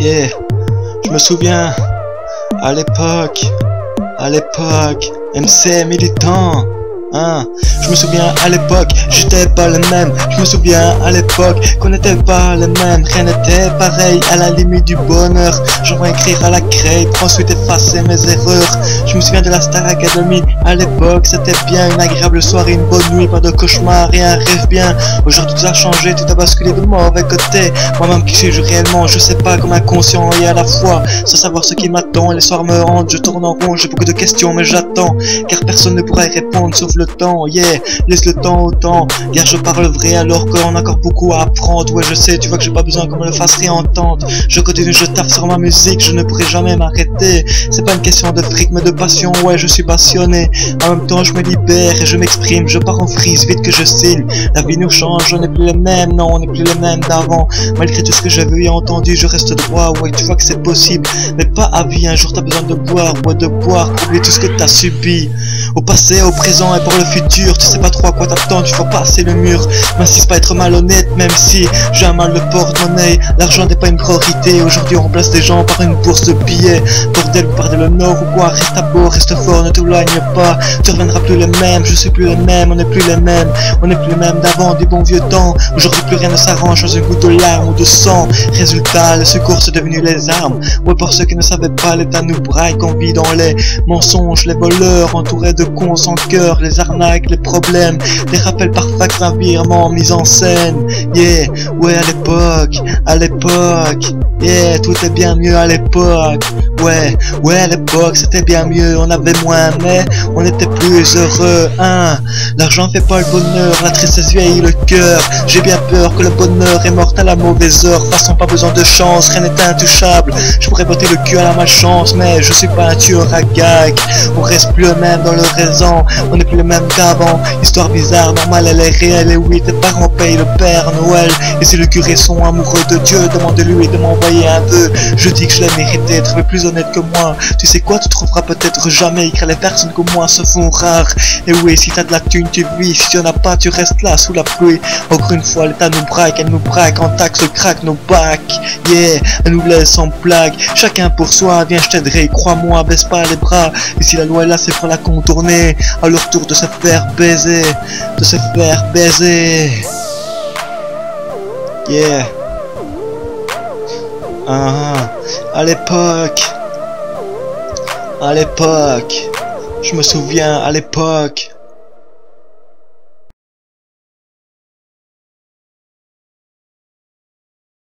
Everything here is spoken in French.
Yeah, je me souviens, à l'époque, MC militant, hein. Je me souviens à l'époque, j'étais pas le même. Je me souviens à l'époque qu'on n'était pas les mêmes. Rien n'était pareil, à la limite du bonheur. J'envoie écrire à la craie, ensuite effacer mes erreurs. Je me souviens de la Star Academy. À l'époque c'était bien, une agréable soirée, une bonne nuit, pas de cauchemar et un rêve bien. Aujourd'hui tout a changé, tout a basculé de mauvais côté. Moi-même qui suis-je réellement, je sais pas, comme inconscient et à la fois sans savoir ce qui m'attend. Les soirs me hantent, je tourne en rond, j'ai beaucoup de questions mais j'attends, car personne ne pourra y répondre sauf le temps. Yeah, laisse le temps au temps, car je parle vrai alors qu'on a encore beaucoup à apprendre. Ouais je sais, tu vois que j'ai pas besoin qu'on me le fasse réentendre. Je continue, je taffe sur ma musique, je ne pourrai jamais m'arrêter. C'est pas une question de fric mais de passion, ouais je suis passionné. En même temps je me libère et je m'exprime, je pars en frise vite que je signe. La vie nous change, on n'est plus les mêmes, non on n'est plus les mêmes d'avant. Malgré tout ce que j'ai vu et entendu, je reste droit. Ouais tu vois que c'est possible, mais pas à vie. Un jour t'as besoin de boire, ouais de boire pour oublier tout ce que t'as subi. Au passé, au présent et pour le futur, tu sais pas trop à quoi t'attendre, tu faut passer le mur. M'insiste pas à être malhonnête, même si j'ai un mal de porte-monnaie. L'argent n'est pas une priorité, aujourd'hui on remplace des gens par une bourse de billets. Bordel, pardon le nord ou quoi, reste à beau, reste fort, ne t'éloigne pas. Tu reviendras plus les mêmes, je suis plus les mêmes, on n'est plus les mêmes. On n'est plus les mêmes d'avant, des bons vieux temps. Aujourd'hui plus rien ne s'arrange dans une goutte de larmes ou de sang. Résultat, le secours c'est devenu les armes. Ouais pour ceux qui ne savaient pas, l'état nous braque, on vit dans les mensonges, les voleurs, entourés de cons sans cœur, les arnaques, les problèmes, les rappels parfaits d'un virement mis en scène. Yeah, ouais à l'époque, yeah, tout est bien mieux à l'époque. Ouais à l'époque c'était bien mieux, on avait moins mais on était plus heureux, hein. L'argent fait pas le bonheur, la tristesse vieillit le cœur. J'ai bien peur que le bonheur est mort à la mauvaise heure. Façon pas besoin de chance, rien n'est intouchable. Je pourrais botter le cul à la malchance, mais je suis pas un tueur à gag. On reste plus le même dans le raison, on n'est plus le même qu'avant. Histoire bizarre, normale elle est réelle. Et oui tes parents payent le Père Noël. Et si le curé sont amoureux de Dieu, demande-lui de m'envoyer un vœu. Je dis que je l'ai mérité, trouve plus honnête que moi. Tu sais quoi, tu trouveras peut-être jamais, car les personnes comme moi se font rares. Et oui, si t'as de la thune tu vis, si tu en as pas tu restes là sous la pluie. Encore une fois l'état nous braque, elle nous braque, en taxe craque nos bacs. Yeah, elle nous laisse en plaque, chacun pour soi, viens je t'aiderai, crois-moi, baisse pas les bras. Et si la loi est là c'est pour la contourner, à leur tour de se faire baiser, Yeah. À l'époque, je me souviens à l'époque.